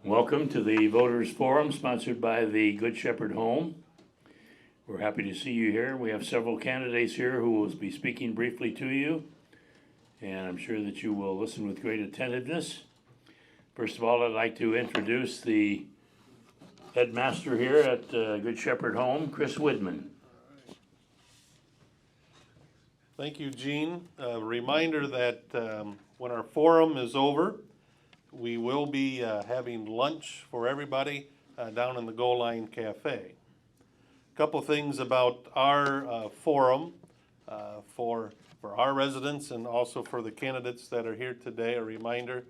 Welcome to the Voters Forum sponsored by the Good Shepherd Home. We're happy to see you here. We have several candidates here who will be speaking briefly to you, and I'm sure that you will listen with great attentiveness. First of all, I'd like to introduce the headmaster here at Good Shepherd Home, Chris Widman. Thank you, Gene. A reminder that when our forum is over, we will be having lunch for everybody down in the Goal Line Cafe. A couple things about our forum for our residents and also for the candidates that are here today. A reminder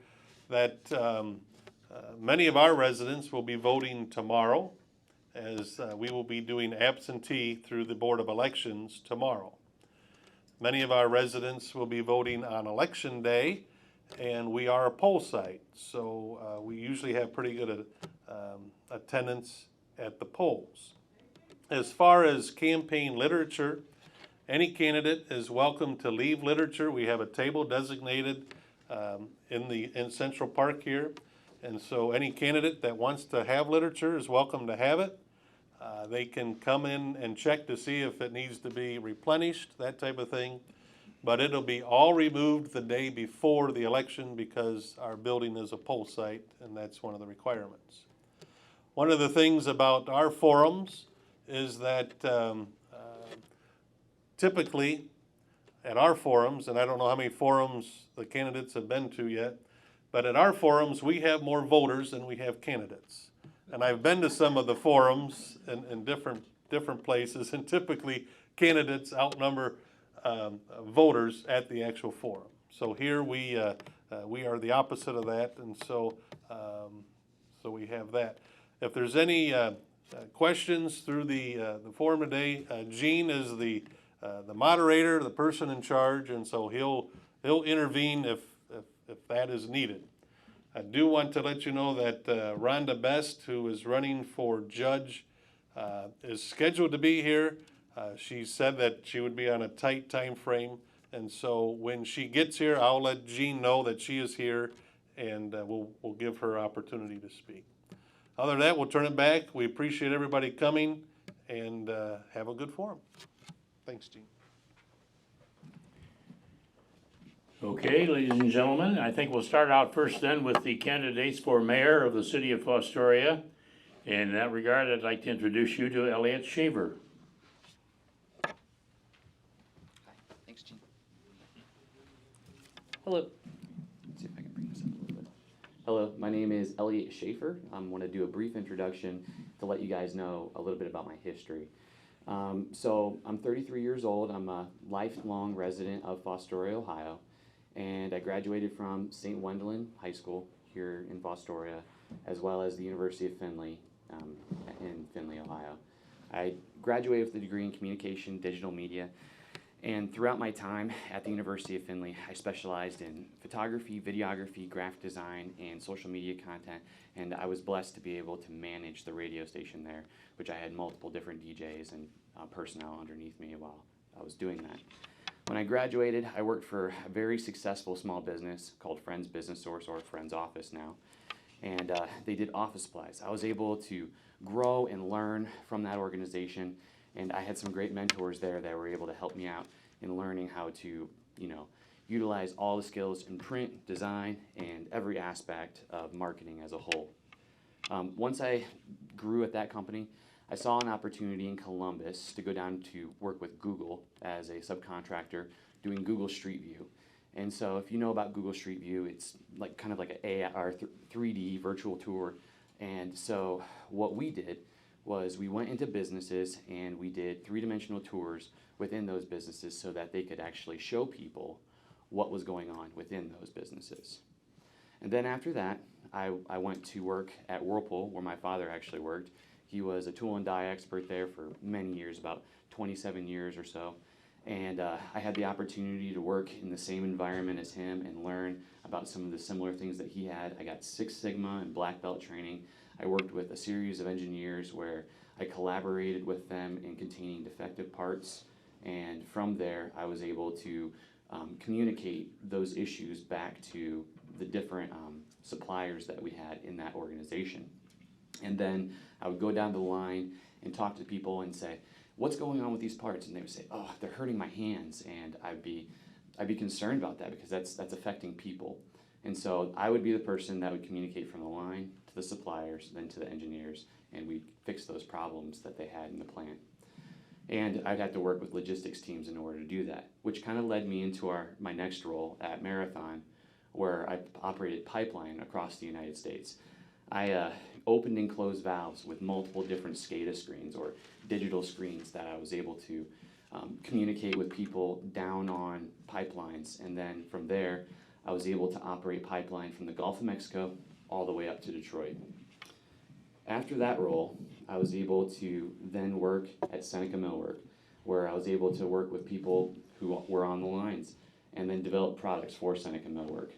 that many of our residents will be voting tomorrow, as we will be doing absentee through the Board of Elections tomorrow. Many of our residents will be voting on election day, and we are a poll site, so we usually have pretty good attendance at the polls. As far as campaign literature, any candidate is welcome to leave literature. We have a table designated in Central Park here, and so any candidate that wants to have literature is welcome to have it. They can come in and check to see if it needs to be replenished, that type of thing. But it'll be all removed the day before the election because our building is a poll site, and that's one of the requirements. One of the things about our forums is that typically at our forums, and I don't know how many forums the candidates have been to yet, but at our forums we have more voters than we have candidates. And I've been to some of the forums in different places, and typically candidates outnumber voters at the actual forum. So here we are the opposite of that, and so we have that. If there's any questions through the forum today, Gene is the moderator, the person in charge, and so he'll intervene if that is needed. I do want to let you know that Rhonda Best, who is running for judge, is scheduled to be here. She said that she would be on a tight time frame, and so when she gets here, I'll let Jean know that she is here, and we'll give her opportunity to speak. Other than that, we'll turn it back. We appreciate everybody coming, and have a good forum. Thanks, Jean. Okay, ladies and gentlemen, I think we'll start out first then with the candidates for mayor of the city of Fostoria. In that regard, I'd like to introduce you to Elliot Shaver. Hi, thanks, Gene. Hello. Let's see if I can bring this up a little bit. Hello, my name is Elliot Schaefer. I want to do a brief introduction to let you guys know a little bit about my history. So I'm 33 years old. I'm a lifelong resident of Fostoria, Ohio, and I graduated from St. Wendelin High School here in Fostoria, as well as the University of Findlay in Findlay, Ohio. I graduated with a degree in communication, digital media, and throughout my time at the University of Findlay, I specialized in photography, videography, graphic design, and social media content, and I was blessed to be able to manage the radio station there, which I had multiple different DJs and personnel underneath me while I was doing that. When I graduated, I worked for a very successful small business called Friends Business Source, or Friends Office now, and they did office supplies. I was able to grow and learn from that organization, and I had some great mentors there that were able to help me out in learning how to, utilize all the skills in print, design, and every aspect of marketing as a whole. Once I grew at that company, I saw an opportunity in Columbus to go down to work with Google as a subcontractor doing Google Street View. And so if you know about Google Street View, it's kind of like an AR 3D virtual tour. And so what we did was we went into businesses and we did three-dimensional tours within those businesses so that they could actually show people what was going on within those businesses. And then after that, I went to work at Whirlpool, where my father actually worked. He was a tool and die expert there for many years, about 27 years or so. And I had the opportunity to work in the same environment as him and learn about some of the similar things that he had. I got Six Sigma and black belt training. I worked with a series of engineers where I collaborated with them in containing defective parts. And from there, I was able to communicate those issues back to the different suppliers that we had in that organization. organization. And then I would go down the line and talk to people and say, what's going on with these parts? And they would say, oh, they're hurting my hands. And I'd be concerned about that because that's affecting people. And so I would be the person that would communicate from the line to the suppliers, then to the engineers, and we'd fix those problems that they had in the plant. And I'd have to work with logistics teams in order to do that, which kind of led me into my next role at Marathon, where I operated pipeline across the United States. I opened and closed valves with multiple different SCADA screens or digital screens that I was able to communicate with people down on pipelines. And then from there, I was able to operate pipeline from the Gulf of Mexico all the way up to Detroit. After that role, I was able to then work at Seneca Millwork, where I was able to work with people who were on the lines and then develop products for Seneca Millwork.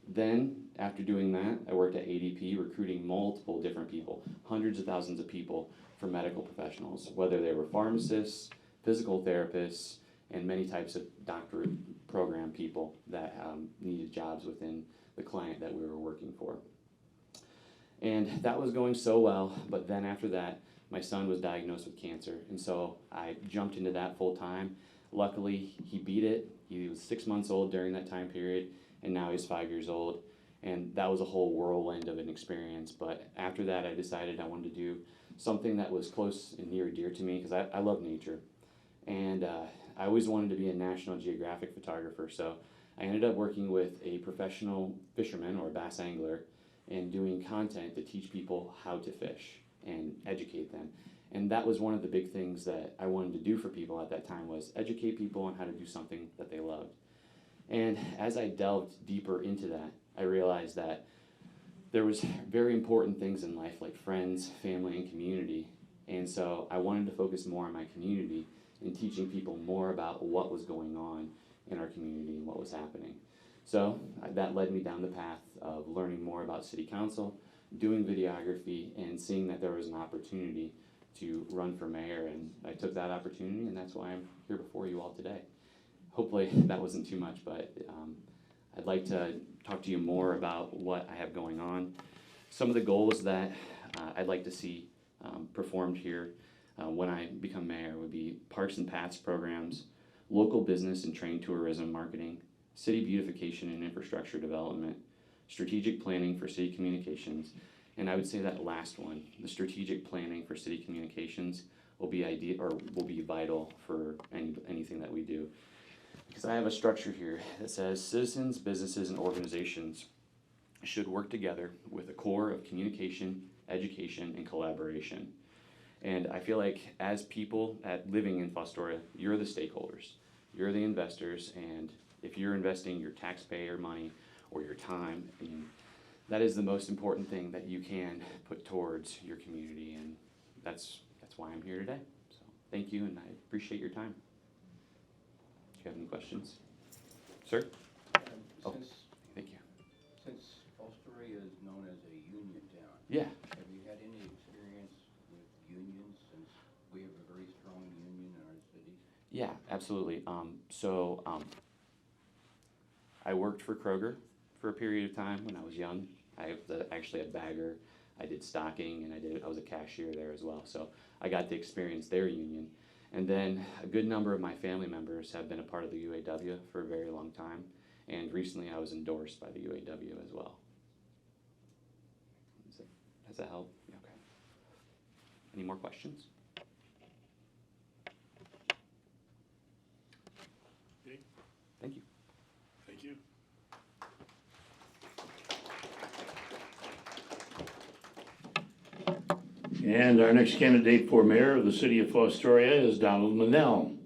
Then, after doing that, I worked at ADP recruiting multiple different people, hundreds of thousands of people for medical professionals, whether they were pharmacists, physical therapists, and many types of doctorate program people that needed jobs within the client that we were working for. And that was going so well, but then after that, my son was diagnosed with cancer, and so I jumped into that full time. Luckily, he beat it. He was 6 months old during that time period, and now he's 5 years old. And that was a whole whirlwind of an experience. But after that, I decided I wanted to do something that was close and near and dear to me, because I love nature. And I always wanted to be a National Geographic photographer, so I ended up working with a professional fisherman or bass angler and doing content to teach people how to fish and educate them. And that was one of the big things that I wanted to do for people at that time, was educate people on how to do something that they loved. And as I delved deeper into that, I realized that there was very important things in life like friends, family, and community. And so I wanted to focus more on my community and teaching people more about what was going on in our community and what was happening. So that led me down the path of learning more about city council, doing videography, and seeing that there was an opportunity to run for mayor, and I took that opportunity, and that's why I'm here before you all today. Hopefully that wasn't too much, but I'd like to talk to you more about what I have going on. Some of the goals that I'd like to see performed here when I become mayor would be parks and paths programs, local business and train tourism marketing, city beautification and infrastructure development, strategic planning for city communications, and I would say that last one, the strategic planning for city communications, will be vital for anything that we do. Because I have a structure here that says citizens, businesses, and organizations should work together with a core of communication, education, and collaboration. And I feel like as people living in Fostoria, you're the stakeholders, you're the investors, and if you're investing your taxpayer money or your time, I mean, that is the most important thing that you can put towards your community, and that's why I'm here today. So thank you, and I appreciate your time. Do you have any questions? Sir? Thank you. Since Fostoria is known as a union town, Yeah. have you had any experience with unions, since we have a very strong union in our city? Yeah, absolutely. I worked for Kroger for a period of time when I was young. I was actually a bagger. I did stocking, and I was a cashier there as well. So I got to experience their union. And then a good number of my family members have been a part of the UAW for a very long time. And recently I was endorsed by the UAW as well. Does that help? Okay. Any more questions? Okay. Thank you. Thank you. And our next candidate for mayor of the city of Fostoria is Donald Manell.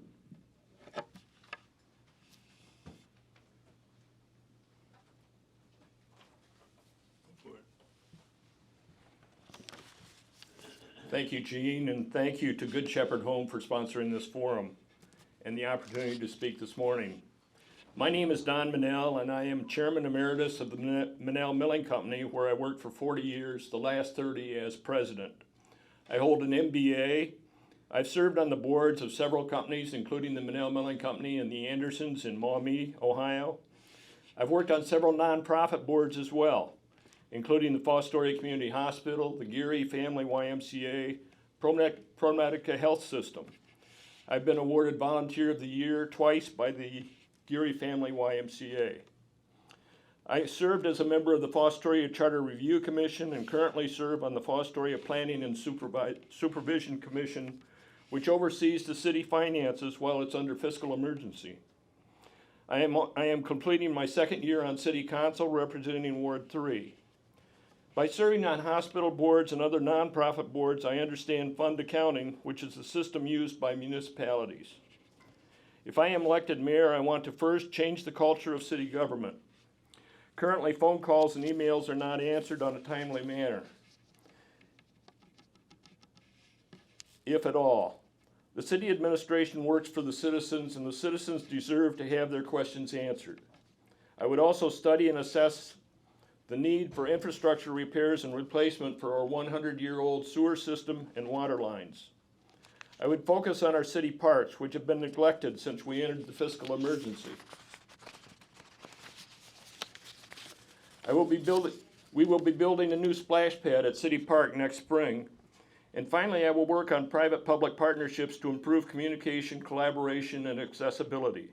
Thank you, Gene, and thank you to Good Shepherd Home for sponsoring this forum and the opportunity to speak this morning. My name is Don Manell, and I am Chairman Emeritus of the Manell Milling Company, where I worked for 40 years, the last 30 as president. I hold an MBA. I've served on the boards of several companies, including the Manell Milling Company and the Andersons in Maumee, Ohio. I've worked on several nonprofit boards as well, including the Fostoria Community Hospital, the Geary Family YMCA, ProMedica Health System. I've been awarded Volunteer of the Year twice by the Geary Family YMCA. I served as a member of the Fostoria Charter Review Commission and currently serve on the Fostoria Planning and Supervision Commission, which oversees the city finances while it's under fiscal emergency. I am completing my second year on City Council representing Ward 3. By serving on hospital boards and other nonprofit boards, I understand fund accounting, which is the system used by municipalities. If I am elected mayor, I want to first change the culture of city government. Currently, phone calls and emails are not answered on a timely manner, if at all. The city administration works for the citizens, and the citizens deserve to have their questions answered. I would also study and assess the need for infrastructure repairs and replacement for our 100-year-old sewer system and water lines. I would focus on our city parks, which have been neglected since we entered the fiscal emergency. We will be building a new splash pad at City Park next spring. And finally, I will work on private-public partnerships to improve communication, collaboration, and accessibility.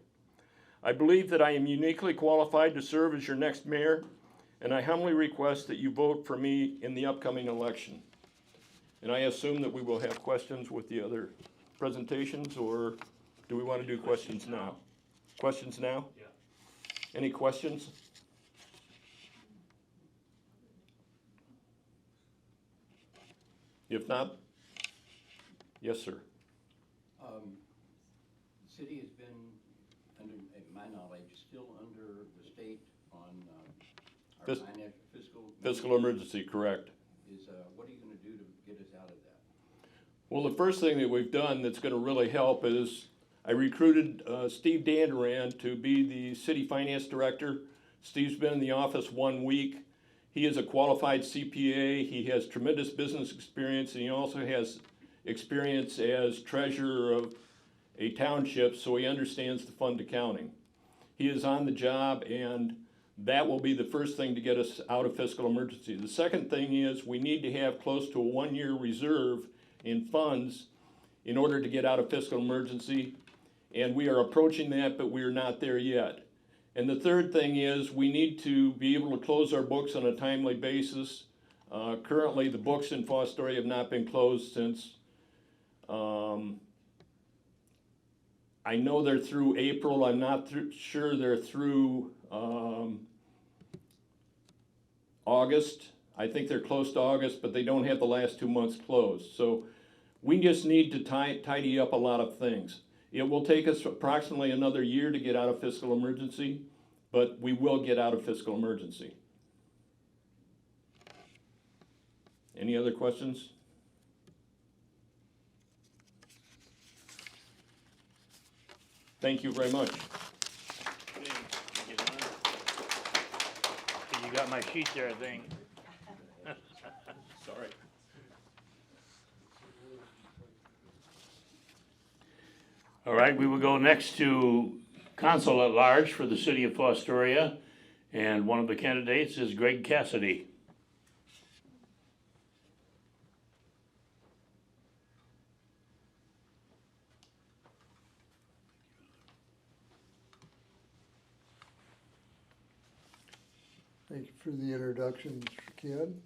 I believe that I am uniquely qualified to serve as your next mayor, and I humbly request that you vote for me in the upcoming election. And I assume that we will have questions with the other presentations, or do we want to do questions now? Questions now? Yeah. Any questions? If not, yes, sir. The city has been, under my knowledge, still under the state on our Fiscal emergency, correct. What are you going to do to get us out of that? Well, the first thing that we've done that's going to really help is I recruited Steve Danduran to be the city finance director. Steve's been in the office 1 week. He is a qualified CPA. He has tremendous business experience, and he also has experience as treasurer of a township, so he understands the fund accounting. He is on the job, and that will be the first thing to get us out of fiscal emergency. The second thing is we need to have close to a 1-year reserve in funds in order to get out of fiscal emergency, and we are approaching that, but we are not there yet. And the third thing is we need to be able to close our books on a timely basis. Currently, the books in Fostoria have not been closed since, I know they're through April. I'm not sure they're through August. I think they're close to August, but they don't have the last 2 months closed. So we just need to tidy up a lot of things. It will take us approximately another year to get out of fiscal emergency, but we will get out of fiscal emergency. Any other questions? Thank you very much. You got my sheet there, I think. Sorry. All right, we will go next to Council at Large for the City of Fostoria, and one of the candidates is Greg Cassidy. Thank you for the introduction, Mr. Kidd.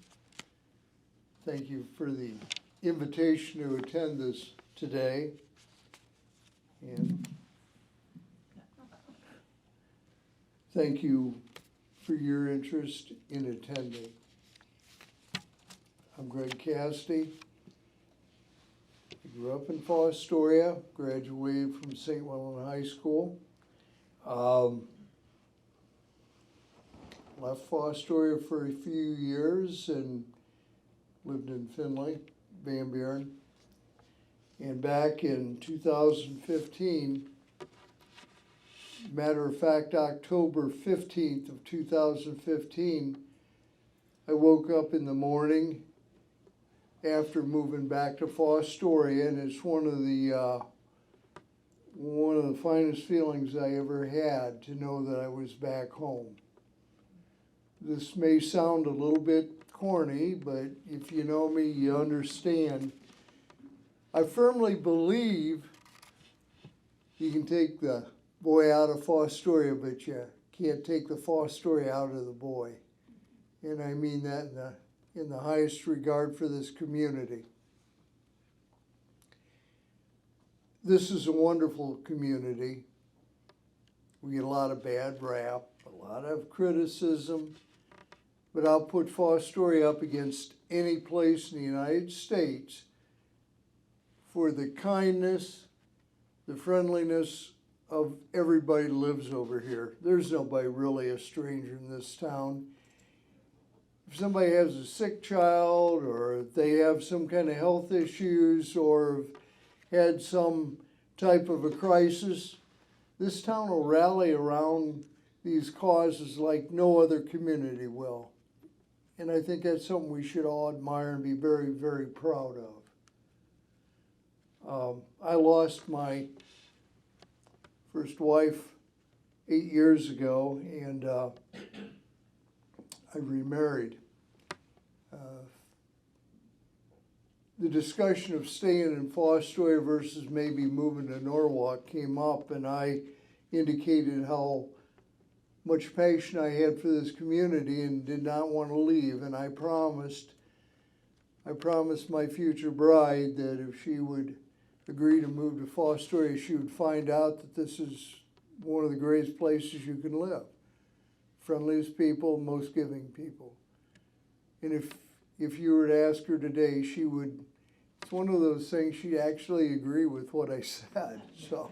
Thank you for the invitation to attend this today. And thank you for your interest in attending. I'm Greg Cassidy. I grew up in Fostoria, graduated from St. Wellen High School. Left Fostoria for a few years and lived in Findlay, Van Buren. And back in 2015, matter of fact, October 15th of 2015, I woke up in the morning after moving back to Fostoria, and it's one of the finest feelings I ever had to know that I was back home. This may sound a little bit corny, but if you know me, you understand. I firmly believe you can take the boy out of Fostoria, but you can't take the Fostoria out of the boy. And I mean that in the highest regard for this community. This is a wonderful community. We get a lot of bad rap, a lot of criticism, but I'll put Fostoria up against any place in the United States for the kindness, the friendliness of everybody who lives over here. There's nobody really a stranger in this town. If somebody has a sick child, or if they have some kind of health issues, or had some type of a crisis, this town will rally around these causes like no other community will. And I think that's something we should all admire and be very, very proud of. I lost my first wife 8 years ago, and I remarried. The discussion of staying in Fostoria versus maybe moving to Norwalk came up, and I indicated how much passion I had for this community and did not want to leave. And I promised my future bride that if she would agree to move to Fostoria, she would find out that this is one of the greatest places you can live. Friendliest people, most giving people. And if you were to ask her today, she would, it's one of those things, she'd actually agree with what I said. So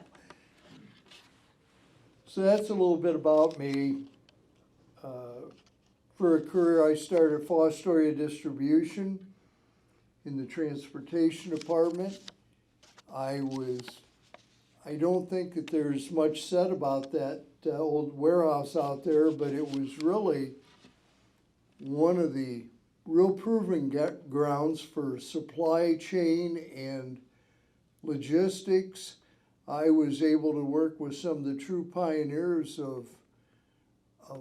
that's a little bit about me. For a career, I started Fostoria Distribution in the transportation department. I don't think that there's much said about that old warehouse out there, but it was really one of the real proving grounds for supply chain and logistics. I was able to work with some of the true pioneers of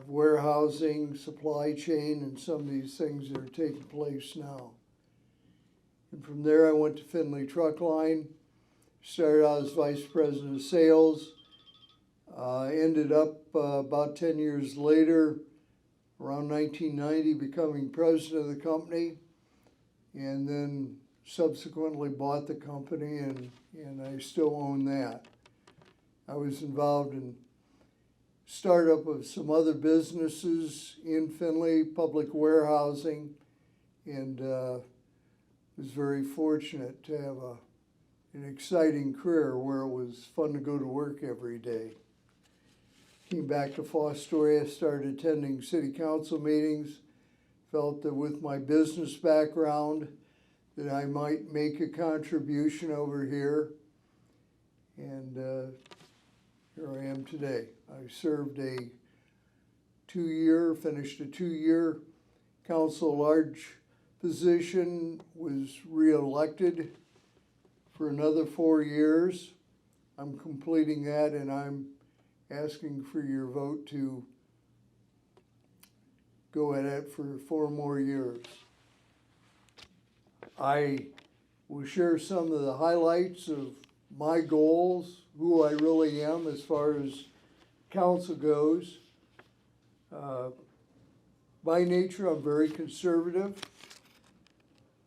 warehousing, supply chain, and some of these things that are taking place now. And from there, I went to Findlay Truck Line, started out as Vice President of Sales, ended up about 10 years later, around 1990, becoming president of the company, and then subsequently bought the company, and I still own that. I was involved in startup of some other businesses in Findlay, public warehousing, and was very fortunate to have an exciting career where it was fun to go to work every day. Came back to Fostoria, started attending city council meetings, felt that with my business background that I might make a contribution over here, and here I am today. I served finished a 2-year council at large position, was reelected for another 4 years. I'm completing that, and I'm asking for your vote to go at it for 4 more years. I will share some of the highlights of my goals, who I really am as far as council goes. By nature, I'm very conservative.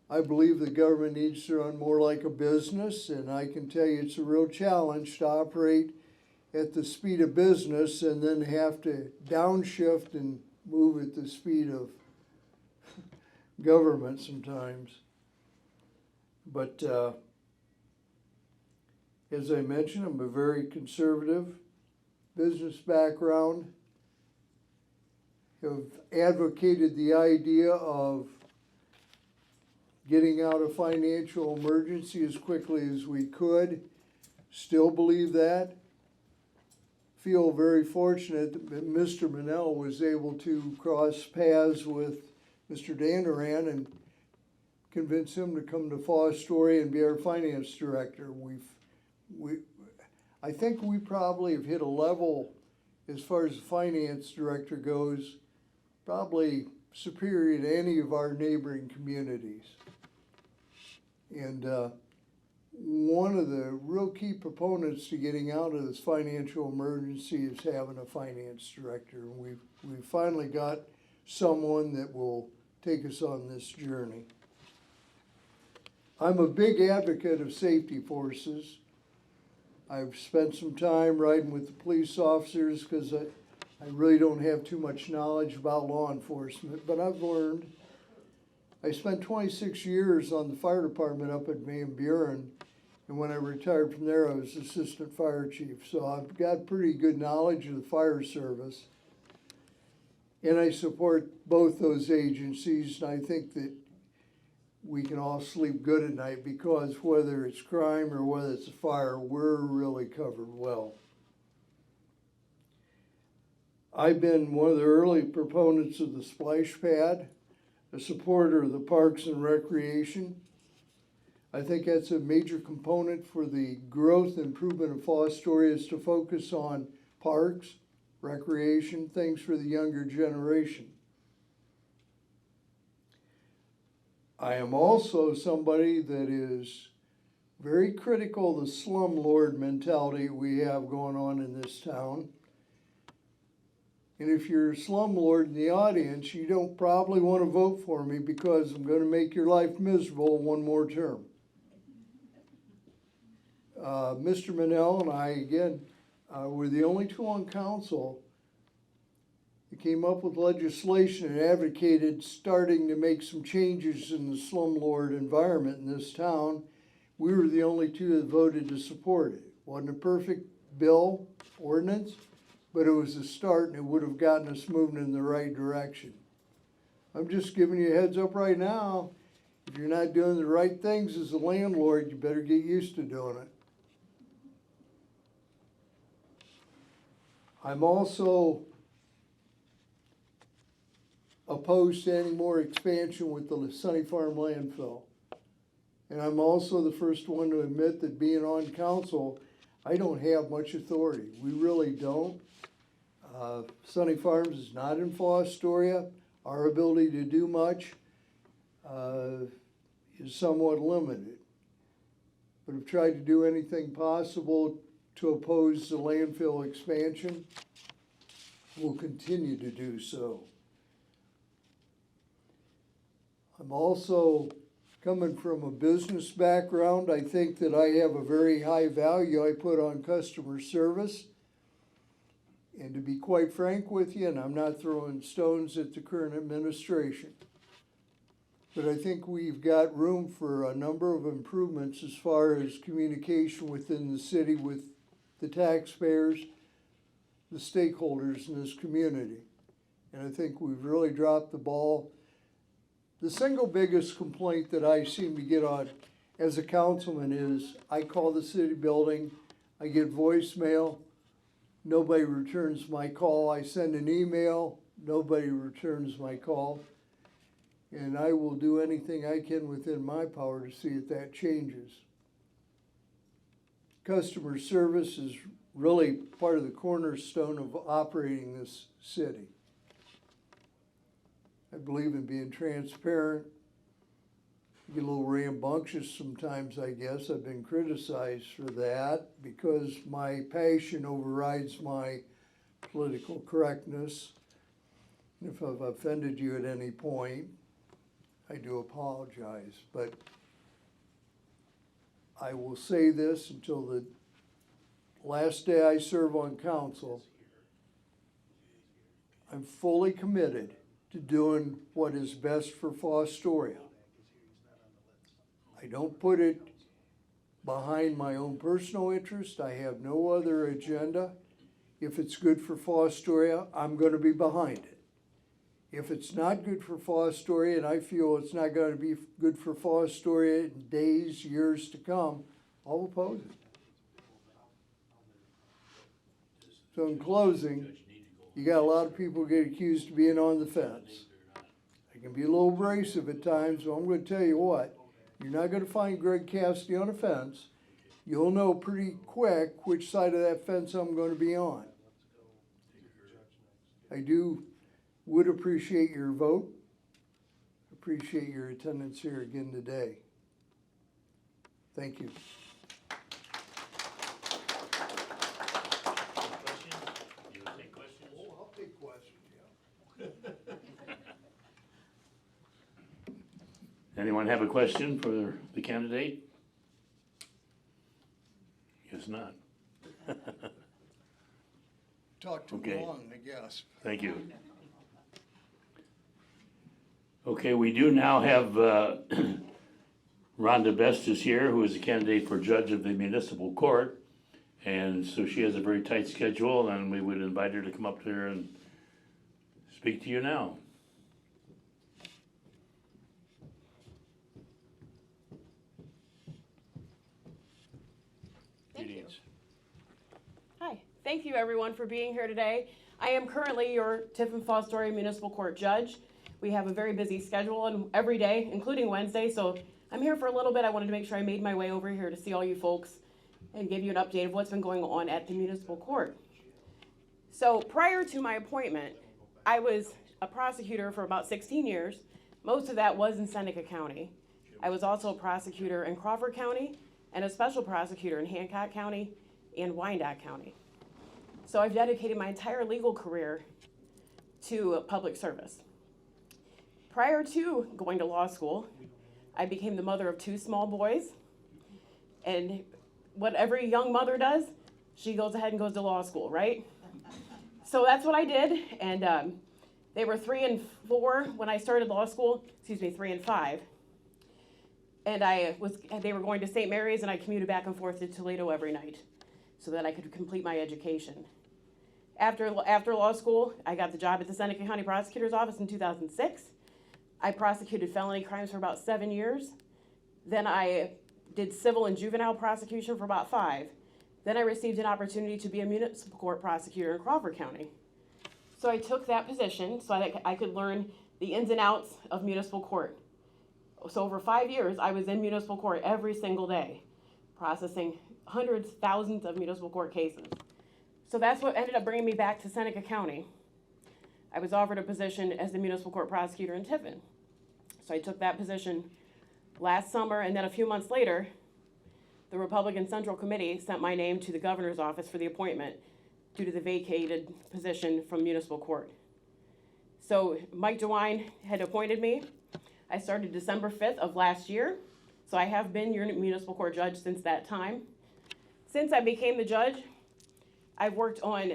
I believe the government needs to run more like a business, and I can tell you it's a real challenge to operate at the speed of business and then have to downshift and move at the speed of government sometimes. But as I mentioned, I'm a very conservative business background. Have advocated the idea of getting out of financial emergency as quickly as we could. Still believe that. Feel very fortunate that Mr. Manel was able to cross paths with Mr. Danduran and convince him to come to Fostoria and be our finance director. I think we probably have hit a level as far as the finance director goes, probably superior to any of our neighboring communities. And one of the real key proponents to getting out of this financial emergency is having a finance director. And we've finally got someone that will take us on this journey. I'm a big advocate of safety forces. I've spent some time riding with the police officers because I really don't have too much knowledge about law enforcement, but I've learned. I spent 26 years on the fire department up at Van Buren, and when I retired from there, I was assistant fire chief. So I've got pretty good knowledge of the fire service. And I support both those agencies, and I think that we can all sleep good at night because whether it's crime or whether it's a fire, we're really covered well. I've been one of the early proponents of the splash pad, a supporter of the Parks and Recreation. I think that's a major component for the growth and improvement of Fostoria is to focus on parks, recreation, things for the younger generation. I am also somebody that is very critical of the slumlord mentality we have going on in this town. And if you're a slumlord in the audience, you don't probably want to vote for me because I'm going to make your life miserable one more term. Mr. Manel and I, again, were the only two on council that came up with legislation and advocated starting to make some changes in the slumlord environment in this town. We were the only two that voted to support it. Wasn't a perfect bill, ordinance, but it was a start and it would have gotten us moving in the right direction. I'm just giving you a heads up right now. If you're not doing the right things as a landlord, you better get used to doing it. I'm also opposed to any more expansion with the Sunny Farm landfill. And I'm also the first one to admit that being on council, I don't have much authority. We really don't. Sunny Farms is not in Fostoria. Our ability to do much is somewhat limited. But I've tried to do anything possible to oppose the landfill expansion. We'll continue to do so. I'm also coming from a business background. I think that I have a very high value I put on customer service. And to be quite frank with you, and I'm not throwing stones at the current administration, but I think we've got room for a number of improvements as far as communication within the city with the taxpayers, the stakeholders in this community. And I think we've really dropped the ball. The single biggest complaint that I seem to get on as a councilman is I call the city building, I get voicemail, nobody returns my call. I send an email, nobody returns my call. And I will do anything I can within my power to see if that changes. Customer service is really part of the cornerstone of operating this city. I believe in being transparent. Get a little rambunctious sometimes, I guess. I've been criticized for that because my passion overrides my political correctness. If I've offended you at any point, I do apologize. But I will say this until the last day I serve on council. I'm fully committed to doing what is best for Fostoria. I don't put it behind my own personal interest. I have no other agenda. If it's good for Fostoria, I'm going to be behind it. If it's not good for Fostoria and I feel it's not going to be good for Fostoria in days, years to come, I'll oppose it. So in closing, you got a lot of people get accused of being on the fence. I can be a little abrasive at times, so I'm going to tell you what, you're not going to find Greg Cassidy on a fence. You'll know pretty quick which side of that fence I'm going to be on. I do Would appreciate your vote. Appreciate your attendance here again today. Thank you. Questions? You would take questions? Oh, I'll take questions, yeah. Anyone have a question for the candidate? Guess not. Talked too Okay. long, I guess. Thank you. Okay, we do now have Rhonda Best is here, who is a candidate for judge of the municipal court. And so she has a very tight schedule, and we would invite her to come up there and speak to you now. Thank you. Greetings. Hi, thank you everyone for being here today. I am currently your Tiffin Fostoria Municipal Court Judge. We have a very busy schedule and every day, including Wednesday, so I'm here for a little bit. I wanted to make sure I made my way over here to see all you folks and give you an update of what's been going on at the municipal court. So prior to my appointment, I was a prosecutor for about 16 years. Most of that was in Seneca County. I was also a prosecutor in Crawford County and a special prosecutor in Hancock County and Wyandotte County. So I've dedicated my entire legal career to public service. Prior to going to law school, I became the mother of 2 small boys. And what every young mother does, she goes ahead and goes to law school, right? So that's what I did. And they were 3 and 4 when I started law school, 3 and 5. And they were going to St. Mary's, and I commuted back and forth to Toledo every night so that I could complete my education. After law school, I got the job at the Seneca County Prosecutor's Office in 2006. I prosecuted felony crimes for about 7 years. Then I did civil and juvenile prosecution for about 5. Then I received an opportunity to be a municipal court prosecutor in Crawford County. So I took that position so that I could learn the ins and outs of municipal court. So over 5 years, I was in municipal court every single day, processing hundreds, thousands of municipal court cases. So that's what ended up bringing me back to Seneca County. I was offered a position as the municipal court prosecutor in Tiffin. So I took that position last summer, and then a few months later, the Republican Central Committee sent my name to the governor's office for the appointment due to the vacated position from municipal court. So Mike DeWine had appointed me. I started December 5th of last year, so I have been your municipal court judge since that time. Since I became the judge, I've worked on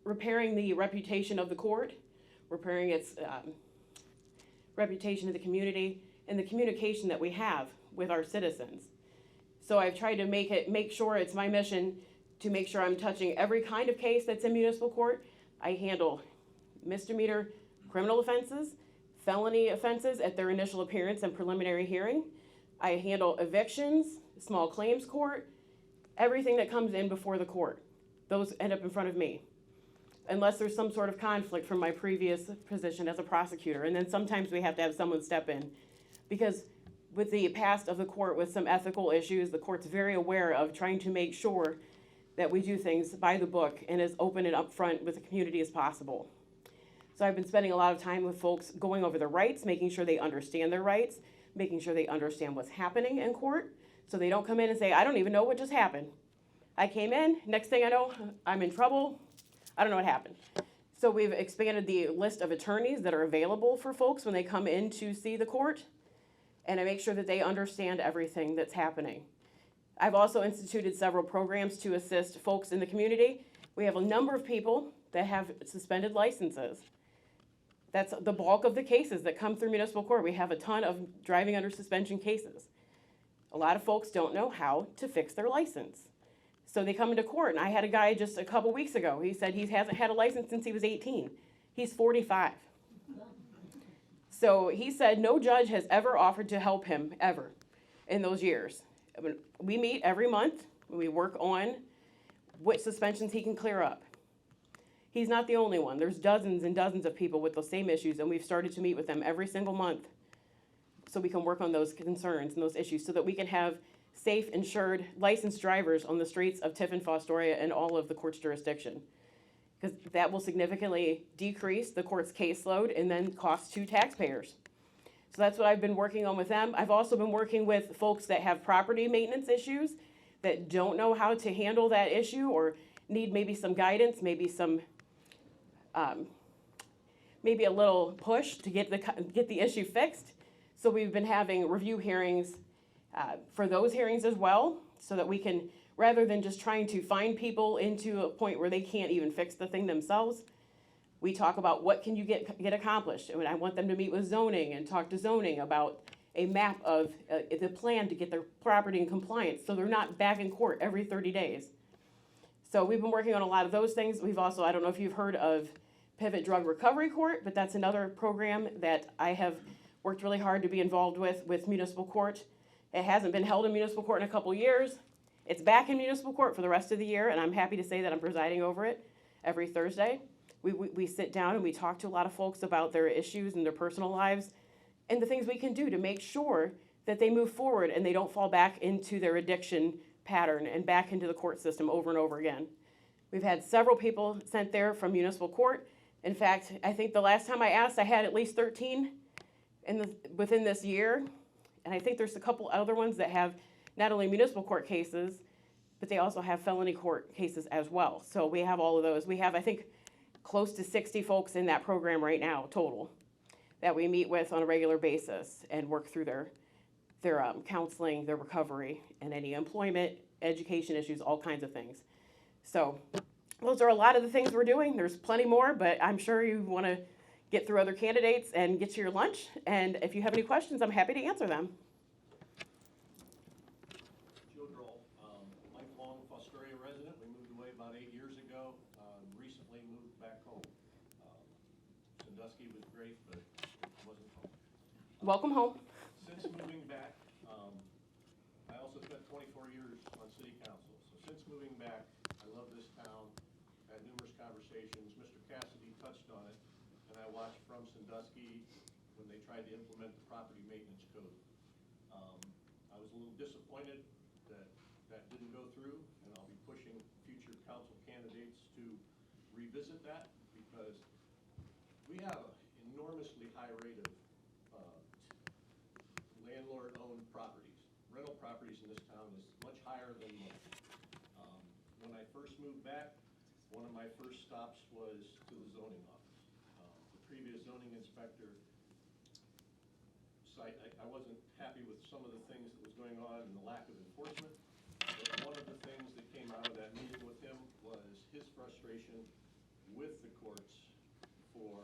repairing the reputation of the court, repairing its reputation to the community, and the communication that we have with our citizens. So I've tried to make sure it's my mission to make sure I'm touching every kind of case that's in municipal court. I handle misdemeanor criminal offenses, felony offenses at their initial appearance and preliminary hearing. I handle evictions, small claims court, everything that comes in before the court. Those end up in front of me, unless there's some sort of conflict from my previous position as a prosecutor. And then sometimes we have to have someone step in, because with the past of the court with some ethical issues, the court's very aware of trying to make sure that we do things by the book and as open and upfront with the community as possible. So I've been spending a lot of time with folks going over their rights, making sure they understand their rights, making sure they understand what's happening in court, so they don't come in and say, I don't even know what just happened. I came in, next thing I know, I'm in trouble. I don't know what happened. So we've expanded the list of attorneys that are available for folks when they come in to see the court, and I make sure that they understand everything that's happening. I've also instituted several programs to assist folks in the community. We have a number of people that have suspended licenses. That's the bulk of the cases that come through municipal court. We have a ton of driving under suspension cases. A lot of folks don't know how to fix their license. So they come into court, and I had a guy just a couple weeks ago. He said he hasn't had a license since he was 18. He's 45. So he said no judge has ever offered to help him, ever, in those years. We meet every month. We work on which suspensions he can clear up. He's not the only one. There's dozens and dozens of people with those same issues, and we've started to meet with them every single month so we can work on those concerns and those issues so that we can have safe, insured, licensed drivers on the streets of Tiffin, Fostoria, and all of the court's jurisdiction. because that will significantly decrease the court's caseload and then cost to taxpayers. So that's what I've been working on with them. I've also been working with folks that have property maintenance issues that don't know how to handle that issue or need maybe some guidance, maybe some, maybe a little push to get the issue fixed. So we've been having review hearings for those hearings as well, so that we can, rather than just trying to find people into a point where they can't even fix the thing themselves, we talk about what can you get accomplished. And I want them to meet with zoning and talk to zoning about a map of the plan to get their property in compliance, so they're not back in court every 30 days. So we've been working on a lot of those things. We've also, I don't know if you've heard of Pivot Drug Recovery Court, but that's another program that I have worked really hard to be involved with municipal court. It hasn't been held in municipal court in a couple years. It's back in municipal court for the rest of the year, and I'm happy to say that I'm presiding over it every Thursday. We sit down and we talk to a lot of folks about their issues and their personal lives and the things we can do to make sure that they move forward and they don't fall back into their addiction pattern and back into the court system over and over again. We've had several people sent there from municipal court. In fact, I think the last time I asked, I had at least 13 within this year. And I think there's a couple other ones that have not only municipal court cases, but they also have felony court cases as well. So we have all of those. We have, I think, close to 60 folks in that program right now total that we meet with on a regular basis and work through their counseling, their recovery, and any employment, education issues, all kinds of things. So those are a lot of the things we're doing. There's plenty more, but I'm sure you want to get through other candidates and get to your lunch. And if you have any questions, I'm happy to answer them. Lifelong Fostoria resident. We moved away about 8 years ago. Recently moved back home. Sandusky was great, but it wasn't home. Welcome home. Since moving back, I also spent 24 years on city council. So since moving back, I love this town. Had numerous conversations. Mr. Cassidy touched on it, and I watched from Sandusky when they tried to implement the property maintenance code. I was a little disappointed that that didn't go through, and I'll be pushing future council candidates to revisit that, because we have an enormously high rate of landlord-owned properties. Rental properties in this town is much higher than most. When I first moved back, one of my first stops was to the zoning office. The previous zoning inspector site, I wasn't happy with some of the things that was going on and the lack of enforcement. But one of the things that came out of that meeting with him was his frustration with the courts for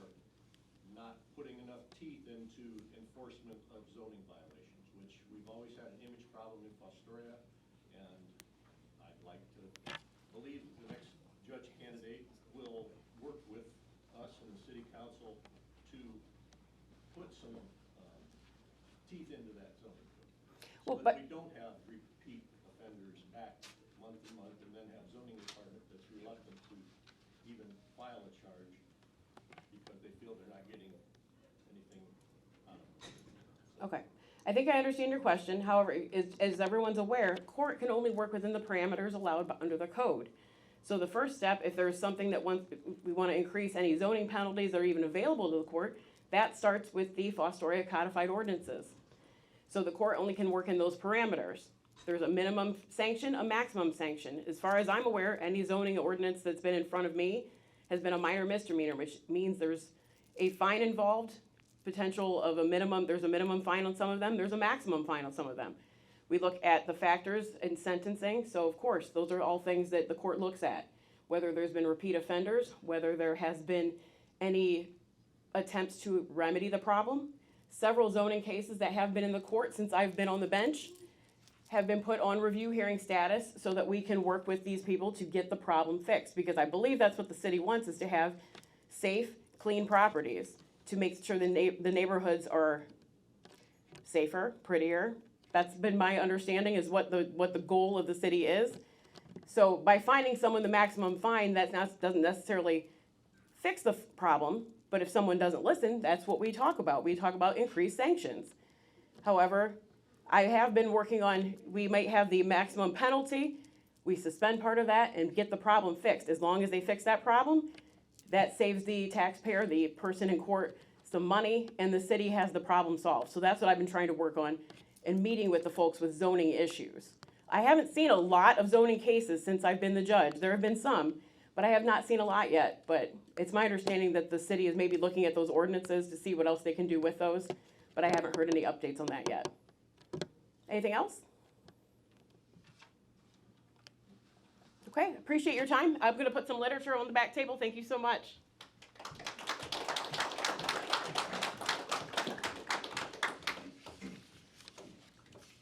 not putting enough teeth into enforcement of zoning violations, which we've always had an image problem in Fostoria, and I'd like to believe the next judge candidate will work with us and the city council to put some teeth into that zoning code. So that we don't have repeat offenders back month to month, and then have zoning department that's reluctant to even file a charge because they feel they're not getting anything out of it. Okay. I think I understand your question. However, as everyone's aware, court can only work within the parameters allowed under the code. So the first step, if there's something that we want to increase any zoning penalties that are even available to the court, that starts with the Fostoria codified ordinances. So the court only can work in those parameters. There's a minimum sanction, a maximum sanction. As far as I'm aware, any zoning ordinance that's been in front of me has been a minor misdemeanor, which means there's a fine involved, potential of a minimum, there's a minimum fine on some of them, there's a maximum fine on some of them. We look at the factors in sentencing, so of course, those are all things that the court looks at. Whether there's been repeat offenders, whether there has been any attempts to remedy the problem. Several zoning cases that have been in the court since I've been on the bench have been put on review hearing status so that we can work with these people to get the problem fixed. Because I believe that's what the city wants, is to have safe, clean properties to make sure the neighborhoods are safer, prettier. That's been my understanding, is what the goal of the city is. So by finding someone the maximum fine, that doesn't necessarily fix the problem. But if someone doesn't listen, that's what we talk about. We talk about increased sanctions. However, I have been working on, we might have the maximum penalty, we suspend part of that and get the problem fixed. As long as they fix that problem, That saves the taxpayer, the person in court, some money, and the city has the problem solved. So that's what I've been trying to work on and meeting with the folks with zoning issues. I haven't seen a lot of zoning cases since I've been the judge. There have been some, but I have not seen a lot yet. But it's my understanding that the city is maybe looking at those ordinances to see what else they can do with those, but I haven't heard any updates on that yet. Anything else? Okay, appreciate your time. I'm gonna put some literature on the back table. Thank you so much.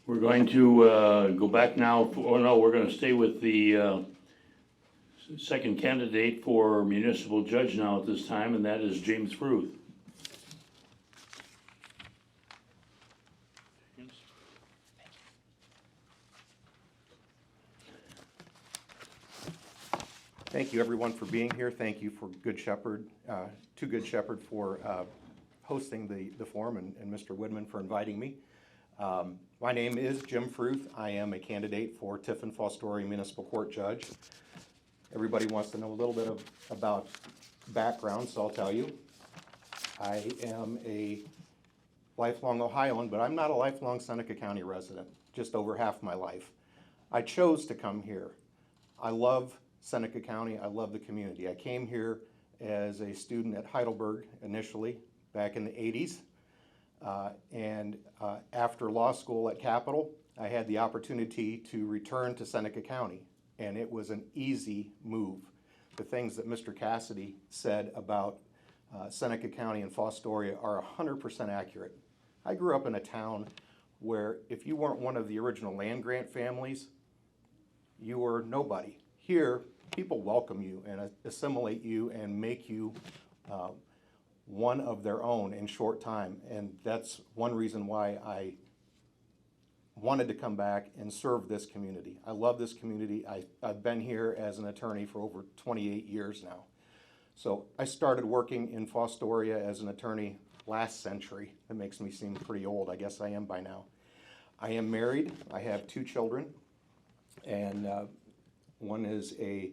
We're going to go back now, no, we're gonna stay with the second candidate for municipal judge now at this time, and that is James Fruth. Thank you, everyone, for being here. Thank you for Good Shepherd, to Good Shepherd for hosting the forum, and Mr. Woodman for inviting me. My name is Jim Fruth. I am a candidate for Tiffin-Fostoria Municipal Court Judge. Everybody wants to know a little bit about background, so I'll tell you. I am a lifelong Ohioan, but I'm not a lifelong Seneca County resident, just over half my life. I chose to come here. I love Seneca County. I love the community. I came here as a student at Heidelberg initially back in the 80s. After law school at Capitol, I had the opportunity to return to Seneca County, and it was an easy move. The things that Mr. Cassidy said about Seneca County and Fostoria are 100% accurate. I grew up in a town where if you weren't one of the original land grant families, you were nobody. Here, people welcome you and assimilate you and make you one of their own in short time. And that's one reason why I wanted to come back and serve this community. I love this community. I've been here as an attorney for over 28 years now. So I started working in Fostoria as an attorney last century. That makes me seem pretty old. I guess I am by now. I am married. I have 2 children, and one is a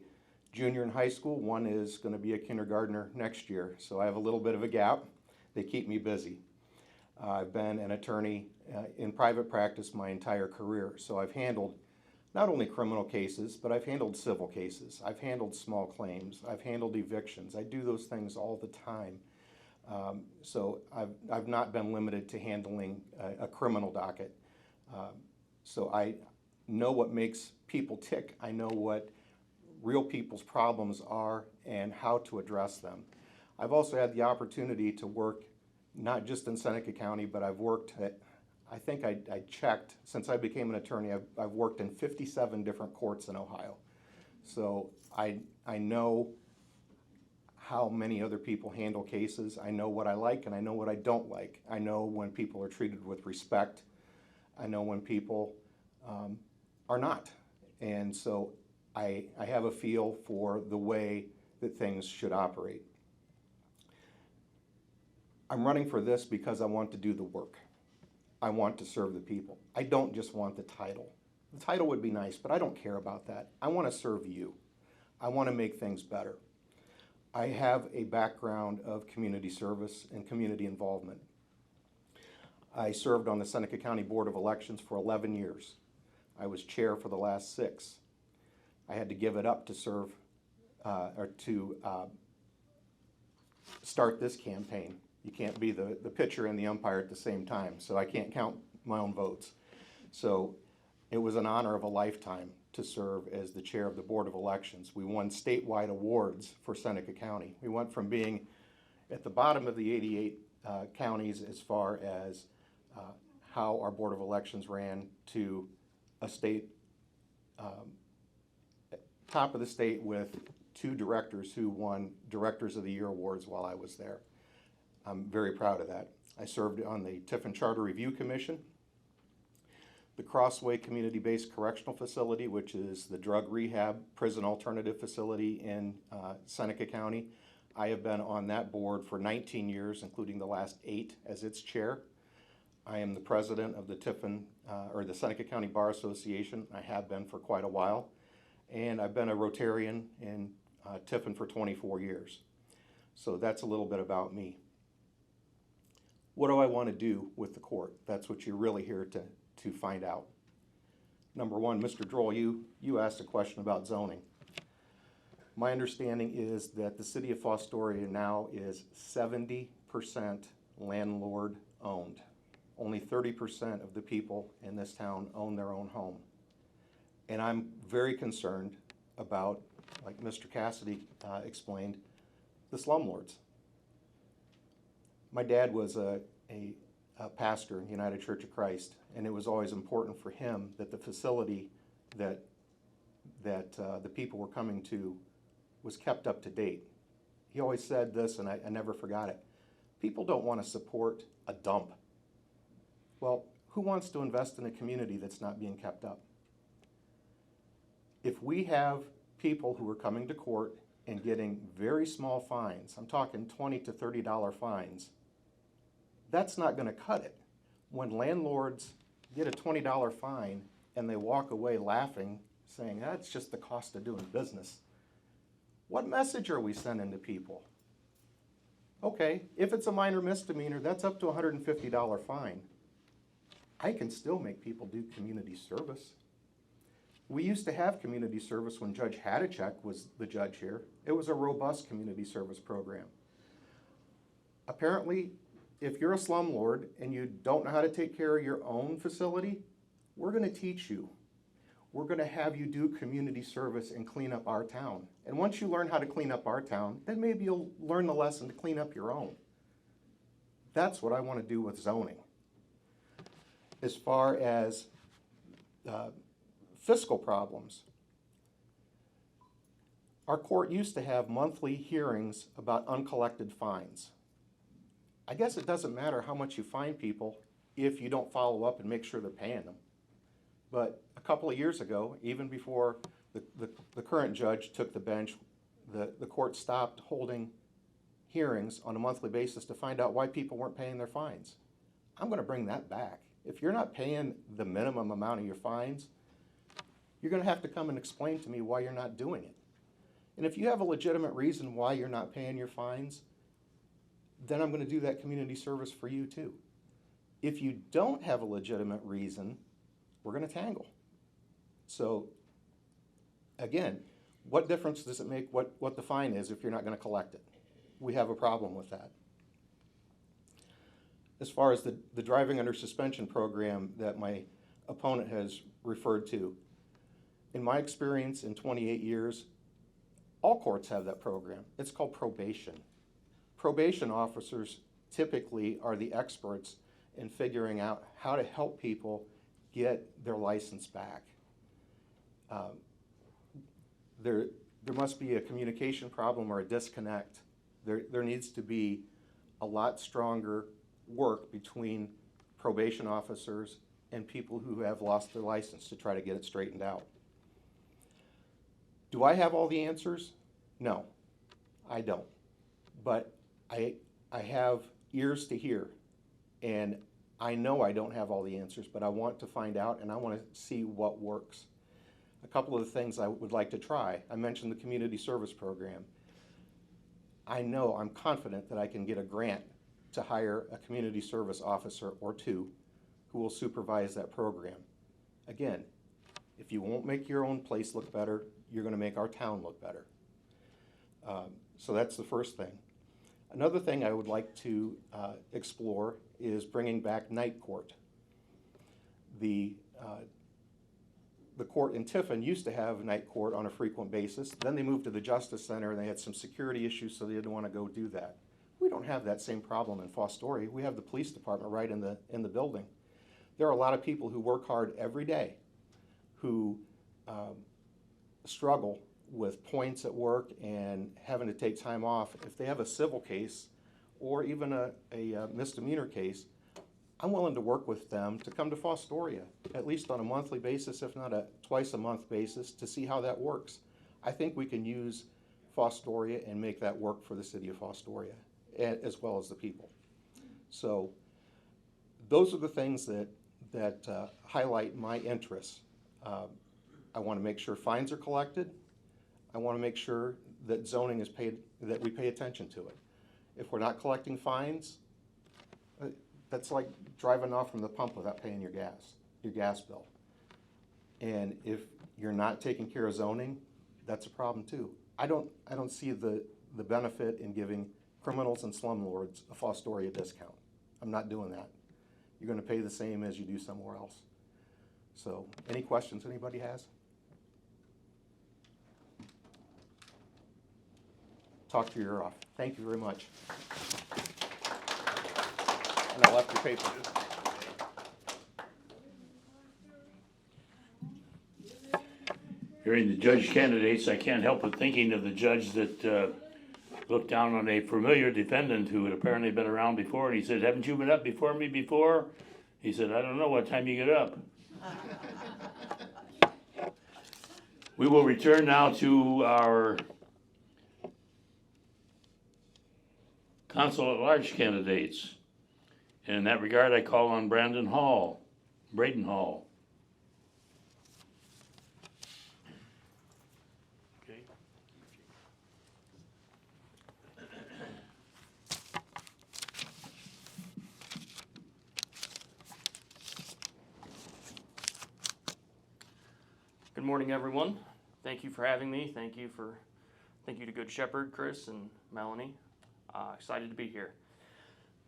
junior in high school. One is going to be a kindergartner next year. So I have a little bit of a gap. They keep me busy. I've been an attorney in private practice my entire career. So I've handled not only criminal cases, but I've handled civil cases. I've handled small claims. I've handled evictions. I do those things all the time. So I've not been limited to handling a criminal docket. So I know what makes people tick. I know what real people's problems are and how to address them. I've also had the opportunity to work not just in Seneca County, but I've worked at, I think I checked, since I became an attorney, I've worked in 57 different courts in Ohio. So I know how many other people handle cases. I know what I like and I know what I don't like. I know when people are treated with respect. I know when people are not. And so I have a feel for the way that things should operate. I'm running for this because I want to do the work. I want to serve the people. I don't just want the title. The title would be nice, but I don't care about that. I want to serve you. I want to make things better. I have a background of community service and community involvement. I served on the Seneca County Board of Elections for 11 years. I was chair for the last 6. I had to give it up to serve or to start this campaign. You can't be the pitcher and the umpire at the same time, so I can't count my own votes. So it was an honor of a lifetime to serve as the chair of the Board of Elections. We won statewide awards for Seneca County. We went from being at the bottom of the 88 counties as far as how our Board of Elections ran to a state, top of the state with 2 directors who won Directors of the Year awards while I was there. I'm very proud of that. I served on the Tiffin Charter Review Commission, the Crossway Community-Based Correctional Facility, which is the drug rehab prison alternative facility in Seneca County. I have been on that board for 19 years, including the last 8 as its chair. I am the president of the Tiffin, or the Seneca County Bar Association. I have been for quite a while. And I've been a Rotarian in Tiffin for 24 years. So that's a little bit about me. What do I want to do with the court? That's what you're really here to find out. Number one, Mr. Droll, you asked a question about zoning. My understanding is that the city of Fostoria now is 70% landlord owned. Only 30% of the people in this town own their own home. And I'm very concerned about, like Mr. Cassidy explained, the slumlords. My dad was a pastor in the United Church of Christ, and it was always important for him that the facility that the people were coming to was kept up to date. He always said this, and I never forgot it. People don't want to support a dump. Well, who wants to invest in a community that's not being kept up? If we have people who are coming to court and getting very small fines, I'm talking $20 to $30 fines, that's not going to cut it. When landlords get a $20 fine and they walk away laughing, saying, that's just the cost of doing business, what message are we sending to people? Okay, if it's a minor misdemeanor, that's up to a $150 fine. I can still make people do community service. We used to have community service when Judge Hadachek was the judge here. It was a robust community service program. Apparently, if you're a slumlord and you don't know how to take care of your own facility, we're going to teach you. We're going to have you do community service and clean up our town. And once you learn how to clean up our town, then maybe you'll learn the lesson to clean up your own. That's what I want to do with zoning. As far as fiscal problems, our court used to have monthly hearings about uncollected fines. I guess it doesn't matter how much you fine people if you don't follow up and make sure they're paying them. But a couple of years ago, even before the current judge took the bench, the court stopped holding hearings on a monthly basis to find out why people weren't paying their fines. I'm going to bring that back. If you're not paying the minimum amount of your fines, you're going to have to come and explain to me why you're not doing it. And if you have a legitimate reason why you're not paying your fines, then I'm going to do that community service for you too. If you don't have a legitimate reason, we're going to tangle. So again, what difference does it make what the fine is if you're not going to collect it? We have a problem with that. As far as the driving under suspension program that my opponent has referred to, in my experience in 28 years, all courts have that program. It's called probation. Probation officers typically are the experts in figuring out how to help people get their license back. There must be a communication problem or a disconnect. There needs to be a lot stronger work between probation officers and people who have lost their license to try to get it straightened out. Do I have all the answers? No, I don't. But I have ears to hear, and I know I don't have all the answers, but I want to find out and I want to see what works. A couple of the things I would like to try. I mentioned the community service program. I'm confident that I can get a grant to hire a community service officer or two who will supervise that program. Again, if you won't make your own place look better, you're going to make our town look better. So that's the first thing. Another thing I would like to explore is bringing back night court. The court in Tiffin used to have night court on a frequent basis. Then they moved to the Justice Center and they had some security issues, so they didn't want to go do that. We don't have that same problem in Fostoria. We have the police department right in the building. There are a lot of people who work hard every day who struggle with points at work and having to take time off. If they have a civil case or even a misdemeanor case, I'm willing to work with them to come to Fostoria, at least on a monthly basis, if not a twice a month basis, to see how that works. I think we can use Fostoria and make that work for the city of Fostoria, as well as the people. So those are the things that highlight my interests. I want to make sure fines are collected. I want to make sure that zoning is paid, that we pay attention to it. If we're not collecting fines, that's like driving off from the pump without paying your gas bill. And if you're not taking care of zoning, that's a problem too. I don't see the benefit in giving criminals and slumlords a Fostoria discount. I'm not doing that. You're gonna pay the same as you do somewhere else. So, any questions anybody has? Talk your ear off. Thank you very much. And I left your paper. Hearing the judge candidates, I can't help but thinking of the judge that looked down on a familiar defendant who had apparently been around before, and he said, "Haven't you been up before me before?" He said, "I don't know what time you get up." We will return now to our council at large candidates. And in that regard, I call on Braden Hall. Okay. Good morning, everyone. Thank you for having me. Thank you to Good Shepherd, Chris and Melanie. Excited to be here.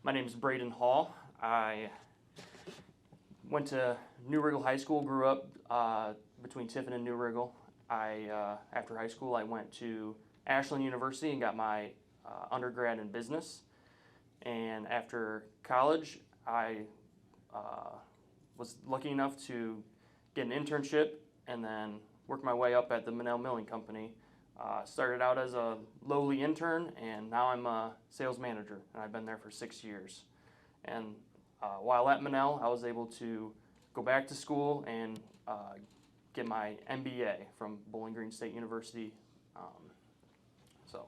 My name is Braden Hall. I went to New Riggle High School, grew up between Tiffin and New Riggle. After high school, I went to Ashland University and got my undergrad in business. And after college, I was lucky enough to get an internship and then work my way up at the Manel Milling Company. Started out as a lowly intern, and now I'm a sales manager, and I've been there for 6 years. And while at Manel, I was able to go back to school and get my MBA from Bowling Green State University. So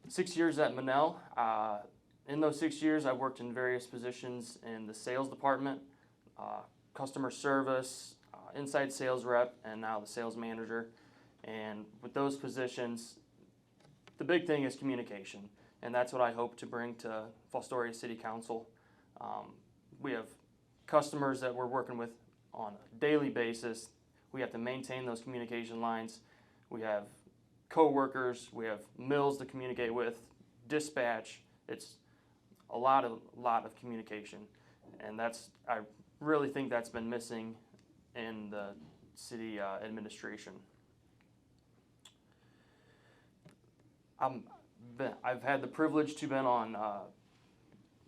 6 years at Manel. In those 6 years, I worked in various positions in the sales department, customer service, inside sales rep, and now the sales manager. And with those positions, the big thing is communication, and that's what I hope to bring to Fostoria City Council. We have customers that we're working with on a daily basis. We have to maintain those communication lines. We have co-workers, we have mills to communicate with, dispatch. It's a lot of communication, and I really think that's been missing in the city administration. I've had the privilege to been on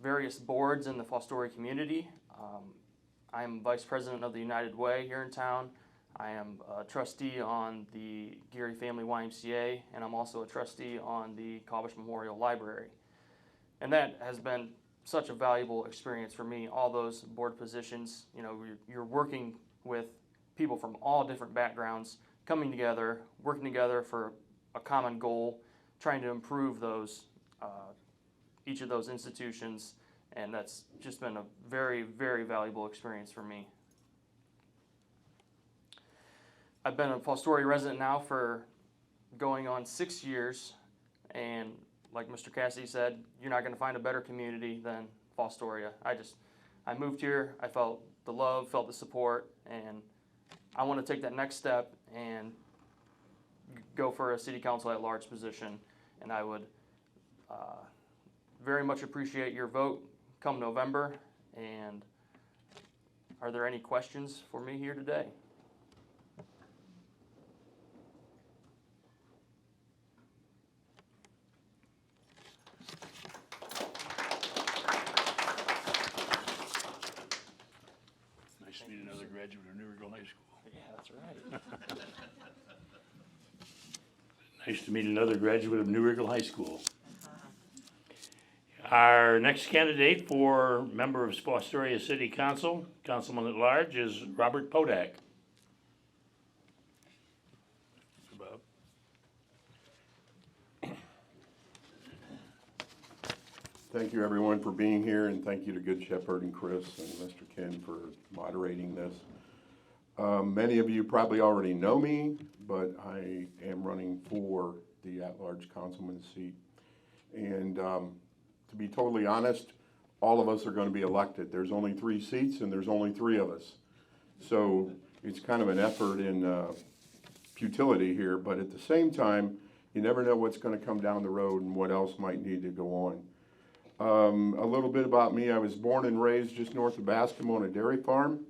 various boards in the Fostoria community. I am vice president of the United Way here in town. I am a trustee on the Geary Family YMCA, and I'm also a trustee on the Cobbish Memorial Library. And that has been such a valuable experience for me, all those board positions. You know, you're working with people from all different backgrounds, coming together, working together for a common goal, trying to improve each of those institutions, and that's just been a very, very valuable experience for me. I've been a Fostoria resident now for going on 6 years, and like Mr. Cassidy said, you're not going to find a better community than Fostoria. I moved here, I felt the love, felt the support, and I want to take that next step and go for a city council at large position. And I would very much appreciate your vote come November. And are there any questions for me here today? Nice to meet another graduate of New Riggle High School. Yeah, that's right. Nice to meet another graduate of New Riggle High School. Our next candidate for member of Fostoria City Council, Councilman at Large, is Robert Podak. Bob. Thank you, everyone, for being here, and thank you to Good Shepherd and Chris and Mr. Ken for moderating this. Many of you probably already know me, but I am running for the at-large councilman seat. And to be totally honest, all of us are going to be elected. There's only 3 seats and there's only 3 of us. So it's kind of an effort in futility here, but at the same time, you never know what's going to come down the road and what else might need to go on. A little bit about me. I was born and raised just north of Bascom on a dairy farm.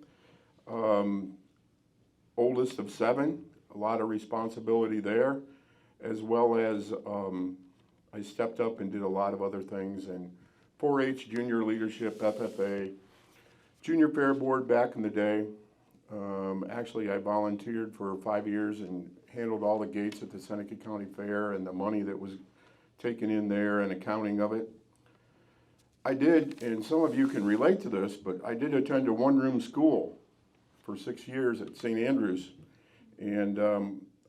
Oldest of 7, a lot of responsibility there, as well as I stepped up and did a lot of other things, and 4-H, junior leadership, FFA, junior fair board back in the day. Actually, I volunteered for 5 years and handled all the gates at the Seneca County Fair and the money that was taken in there and accounting of it. I did, and some of you can relate to this, but I did attend a one-room school for 6 years at St. Andrews. And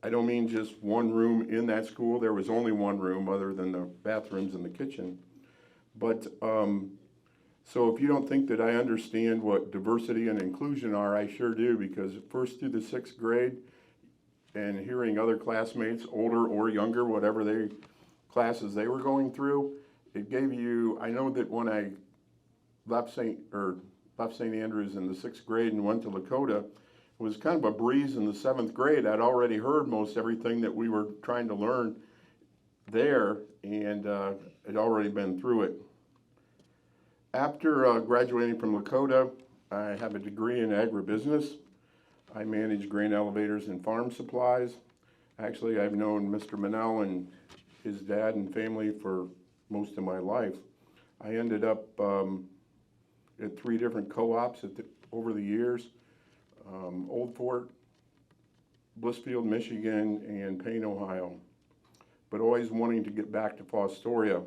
I don't mean just one room in that school. There was only one room other than the bathrooms and the kitchen. But so if you don't think that I understand what diversity and inclusion are, I sure do, because first through the 6th grade and hearing other classmates, older or younger, whatever classes they were going through, it gave you, I know that when I left St. Andrews in the 6th grade and went to Lakota, it was kind of a breeze in the 7th grade. I'd already heard most everything that we were trying to learn there, and had already been through it. After graduating from Lakota, I have a degree in agribusiness. I manage grain elevators and farm supplies. Actually, I've known Mr. Manel and his dad and family for most of my life. I ended up at 3 different co-ops over the years. Old Fort, Blissfield, Michigan, and Payne, Ohio, but always wanting to get back to Fostoria.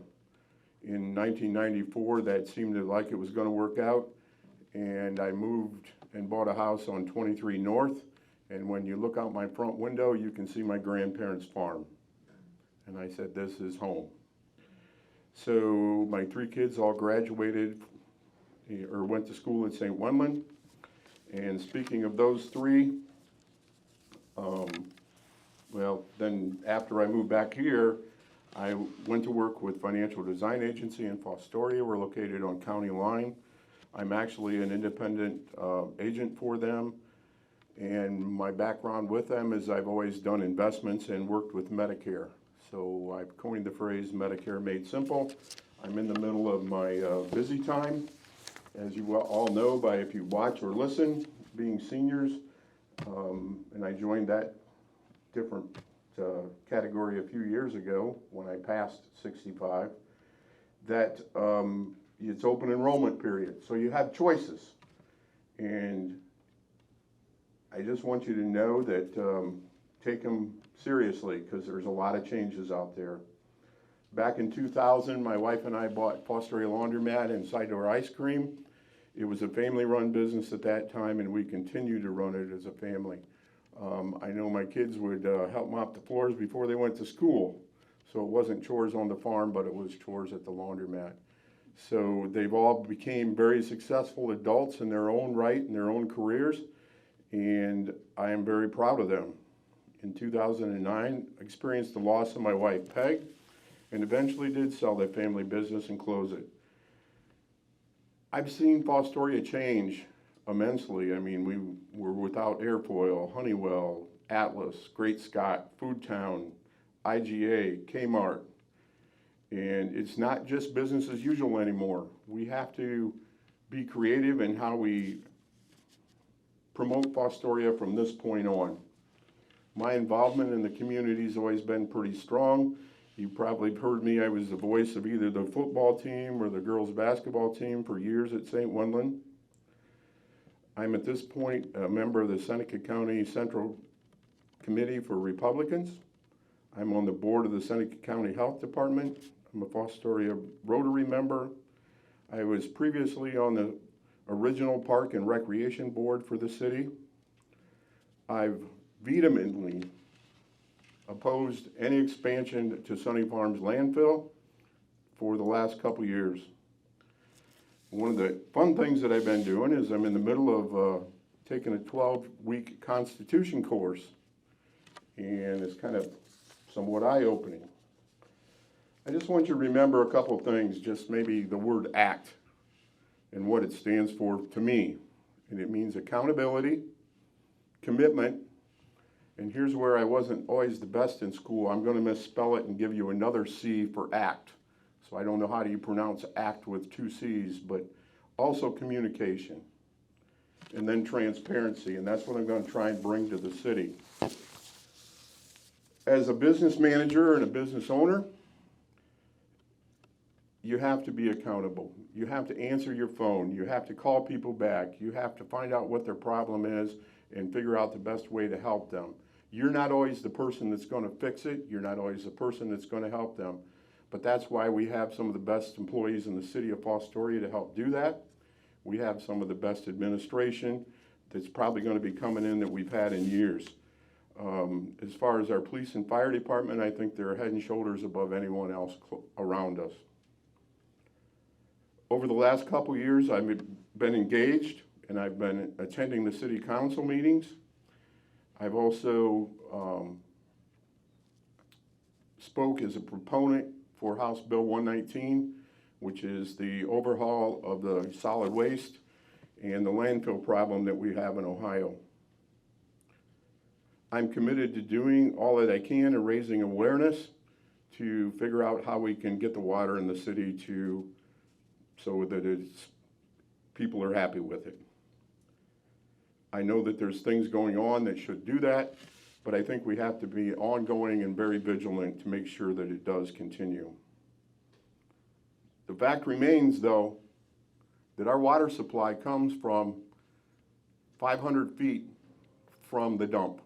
In 1994, that seemed like it was going to work out, and I moved and bought a house on 23 North, and when you look out my front window, you can see my grandparents' farm. And I said, this is home. So my 3 kids all graduated or went to school at St. Wendland. And speaking of those 3, well, then after I moved back here, I went to work with Financial Design Agency in Fostoria. We're located on County Line. I'm actually an independent agent for them. And my background with them is I've always done investments and worked with Medicare. So I've coined the phrase Medicare Made Simple. I'm in the middle of my busy time. As you all know by if you watch or listen, being seniors, and I joined that different category a few years ago when I passed 65, that it's open enrollment period. So you have choices. And I just want you to know that take them seriously, because there's a lot of changes out there. Back in 2000, my wife and I bought Fostoria Laundromat and Side Door Ice Cream. It was a family-run business at that time, and we continue to run it as a family. I know my kids would help mop the floors before they went to school, so it wasn't chores on the farm, but it was chores at the laundromat. So they've all became very successful adults in their own right, in their own careers, and I am very proud of them. In 2009, I experienced the loss of my wife, Peg, and eventually did sell that family business and close it. I've seen Fostoria change immensely. I mean, we were without Airfoil, Honeywell, Atlas, Great Scott, Foodtown, IGA, Kmart. And it's not just business as usual anymore. We have to be creative in how we promote Fostoria from this point on. My involvement in the community has always been pretty strong. You probably have heard me, I was the voice of either the football team or the girls basketball team for years at St. Wendland. I'm at this point a member of the Seneca County Central Committee for Republicans. I'm on the board of the Seneca County Health Department. I'm a Fostoria Rotary member. I was previously on the original Park and Recreation Board for the city. I've vehemently opposed any expansion to Sunny Farms landfill for the last couple years. One of the fun things that I've been doing is I'm in the middle of taking a 12-week Constitution course, and it's kind of somewhat eye-opening. I just want you to remember a couple of things, just maybe the word ACT and what it stands for to me. And it means accountability, commitment, and here's where I wasn't always the best in school. I'm going to misspell it and give you another C for ACT. So I don't know how do you pronounce ACT with 2 C's, but also communication. And then transparency, and that's what I'm going to try and bring to the city. As a business manager and a business owner, you have to be accountable. You have to answer your phone. You have to call people back. You have to find out what their problem is and figure out the best way to help them. You're not always the person that's going to fix it. You're not always the person that's going to help them. But that's why we have some of the best employees in the city of Fostoria to help do that. We have some of the best administration that's probably going to be coming in that we've had in years. As far as our police and fire department, I think they're head and shoulders above anyone else around us. Over the last couple years, I've been engaged and I've been attending the city council meetings. I've also spoke as a proponent for House Bill 119, which is the overhaul of the solid waste and the landfill problem that we have in Ohio. I'm committed to doing all that I can and raising awareness to figure out how we can get the water in the city so that people are happy with it. I know that there's things going on that should do that, but I think we have to be ongoing and very vigilant to make sure that it does continue. The fact remains, though, that our water supply comes from 500 feet from the dump.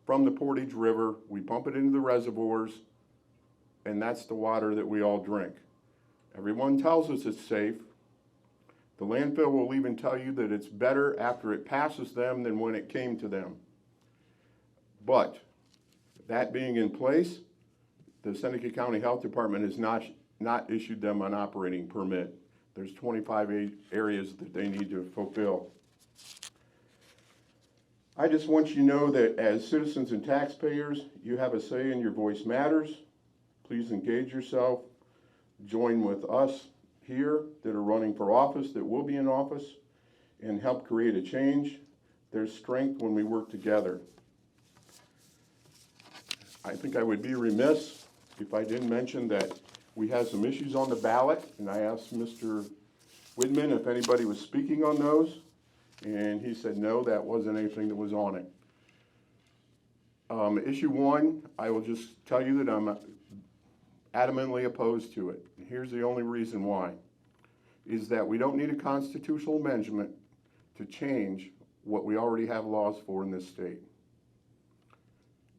From the Portage River, we pump it into the reservoirs, and that's the water that we all drink. Everyone tells us it's safe. The landfill will even tell you that it's better after it passes them than when it came to them. But that being in place, the Seneca County Health Department has not issued them an operating permit. There's 25 areas that they need to fulfill. I just want you to know that as citizens and taxpayers, you have a say and your voice matters. Please engage yourself. Join with us here that are running for office, that will be in office, and help create a change. There's strength when we work together. I think I would be remiss if I didn't mention that we have some issues on the ballot, and I asked Mr. Widman if anybody was speaking on those, and he said no, that wasn't anything that was on it. Issue 1, I will just tell you that I'm adamantly opposed to it. And here's the only reason why, is that we don't need a constitutional amendment to change what we already have laws for in this state.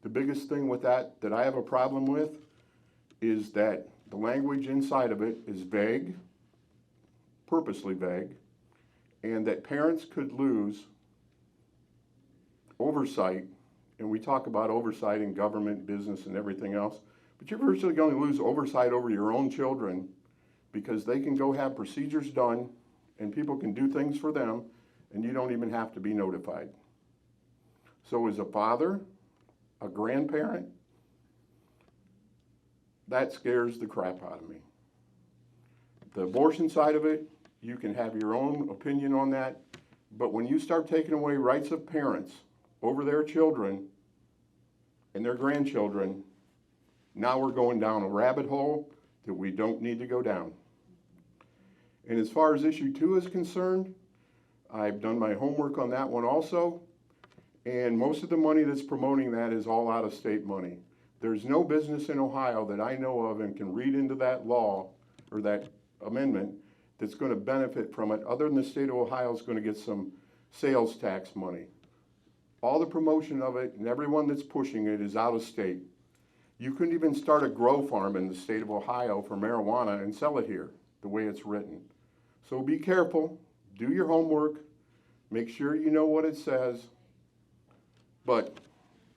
The biggest thing with that I have a problem with is that the language inside of it is vague, purposely vague, and that parents could lose oversight, and we talk about oversight in government, business, and everything else, but you're virtually going to lose oversight over your own children because they can go have procedures done and people can do things for them and you don't even have to be notified. So as a father, a grandparent, that scares the crap out of me. The abortion side of it, you can have your own opinion on that, but when you start taking away rights of parents over their children and their grandchildren, now we're going down a rabbit hole that we don't need to go down. And as far as issue 2 is concerned, I've done my homework on that one also, and most of the money that's promoting that is all out-of-state money. There's no business in Ohio that I know of and can read into that law or that amendment that's going to benefit from it, other than the state of Ohio is going to get some sales tax money. All the promotion of it and everyone that's pushing it is out of state. You couldn't even start a grow farm in the state of Ohio for marijuana and sell it here, the way it's written. So be careful, do your homework, make sure you know what it says, but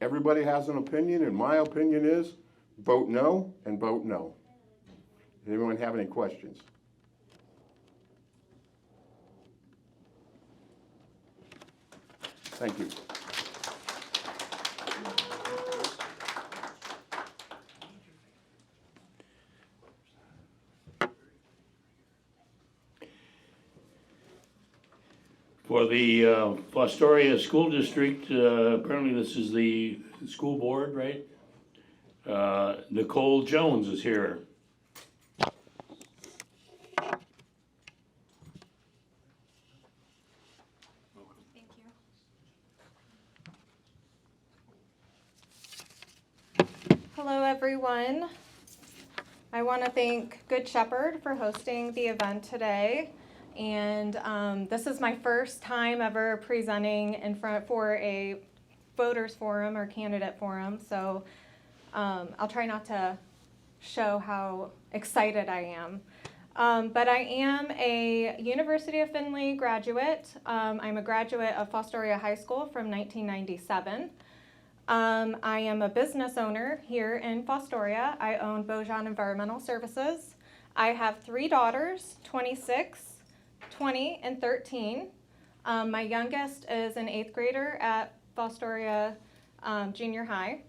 everybody has an opinion, and my opinion is vote no and vote no. Does anyone have any questions? Thank you. For the Fostoria School District, apparently this is the school board, right? Nicole Jones is here. Thank you. Hello, everyone. I want to thank Good Shepherd for hosting the event today. And this is my first time ever presenting in front for a voters forum or candidate forum. So I'll try not to show how excited I am. But I am a University of Findlay graduate. I'm a graduate of Fostoria High School from 1997. I am a business owner here in Fostoria. I own Beaujean Environmental Services. I have 3 daughters, 26, 20, and 13. My youngest is an 8th grader at Fostoria Junior High.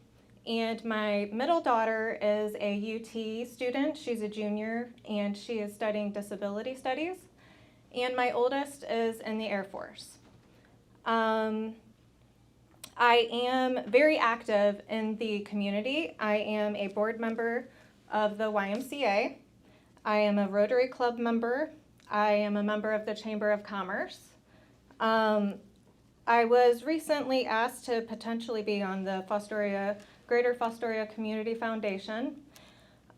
And my middle daughter is a UT student. She's a junior, and she is studying disability studies. And my oldest is in the Air Force. I am very active in the community. I am a board member of the YMCA. I am a Rotary Club member. I am a member of the Chamber of Commerce. I was recently asked to potentially be on the Greater Fostoria Community Foundation.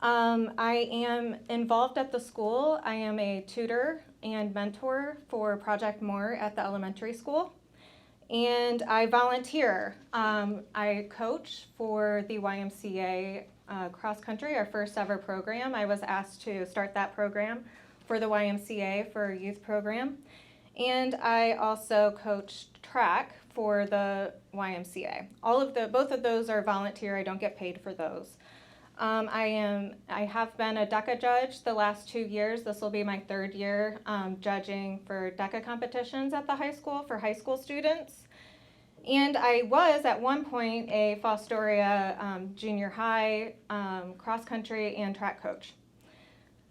I am involved at the school. I am a tutor and mentor for Project More at the elementary school. And I volunteer. I coach for the YMCA cross country, our first ever program. I was asked to start that program for the YMCA for a youth program. And I also coach track for the YMCA. Both of those are volunteer. I don't get paid for those. I have been a DECA judge the last 2 years. This will be my 3rd year judging for DECA competitions at the high school for high school students. And I was at one point a Fostoria junior high cross country and track coach.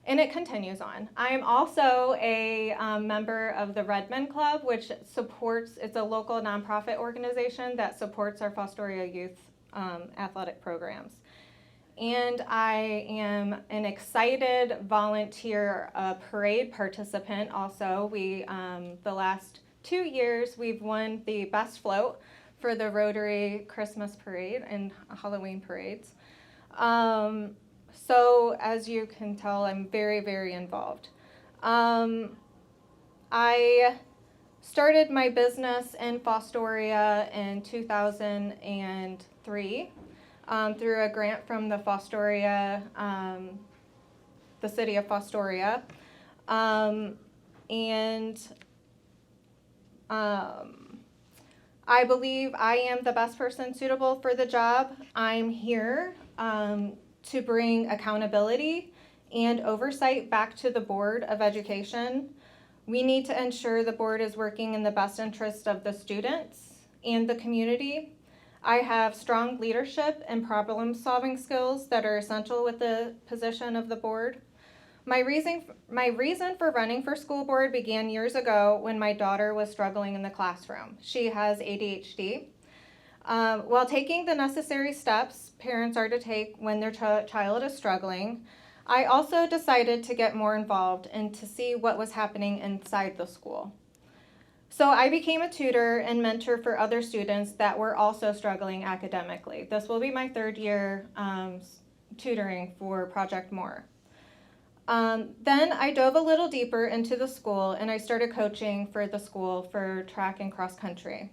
And it continues on. I am also a member of the Redmond Club, which it's a local nonprofit organization that supports our Fostoria youth athletic programs. And I am an excited volunteer parade participant also. The last 2 years, we've won the best float for the Rotary Christmas parade and Halloween parades. So as you can tell, I'm very, very involved. I started my business in Fostoria in 2003 through a grant from the Fostoria, the city of Fostoria. I believe I am the best person suitable for the job. I'm here to bring accountability and oversight back to the Board of Education. We need to ensure the board is working in the best interest of the students and the community. I have strong leadership and problem-solving skills that are essential with the position of the board. My reason for running for school board began years ago when my daughter was struggling in the classroom. She has ADHD. While taking the necessary steps parents are to take when their child is struggling, I also decided to get more involved and to see what was happening inside the school. So I became a tutor and mentor for other students that were also struggling academically. This will be my 3rd year tutoring for Project More. Then I dove a little deeper into the school and I started coaching for the school for track and cross country.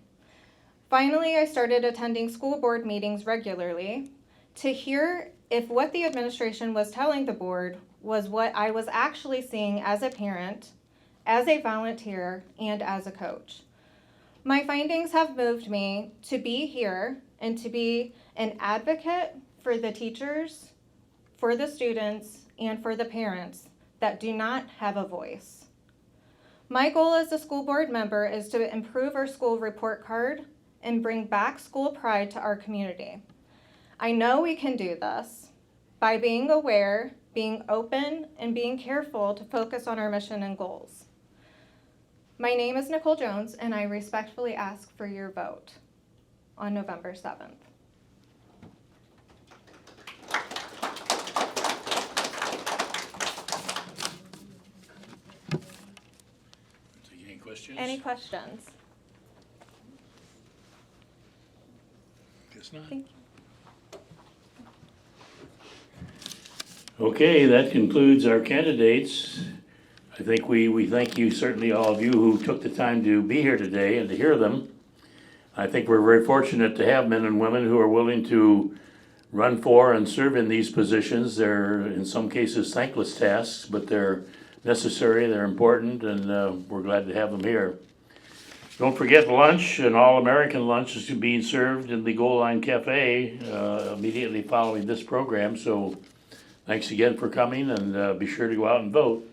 Finally, I started attending school board meetings regularly to hear if what the administration was telling the board was what I was actually seeing as a parent, as a volunteer, and as a coach. My findings have moved me to be here and to be an advocate for the teachers, for the students, and for the parents that do not have a voice. My goal as a school board member is to improve our school report card and bring back school pride to our community. I know we can do this by being aware, being open, and being careful to focus on our mission and goals. My name is Nicole Jones, and I respectfully ask for your vote on November 7th. Any questions? Any questions? Guess not. Thank you. Okay, that concludes our candidates. I think we thank you, certainly all of you who took the time to be here today and to hear them. I think we're very fortunate to have men and women who are willing to run for and serve in these positions. They're, in some cases, thankless tasks, but they're necessary, they're important, and we're glad to have them here. Don't forget lunch, an all-American lunch is being served in the Goal Line Cafe immediately following this program, so thanks again for coming, and be sure to go out and vote.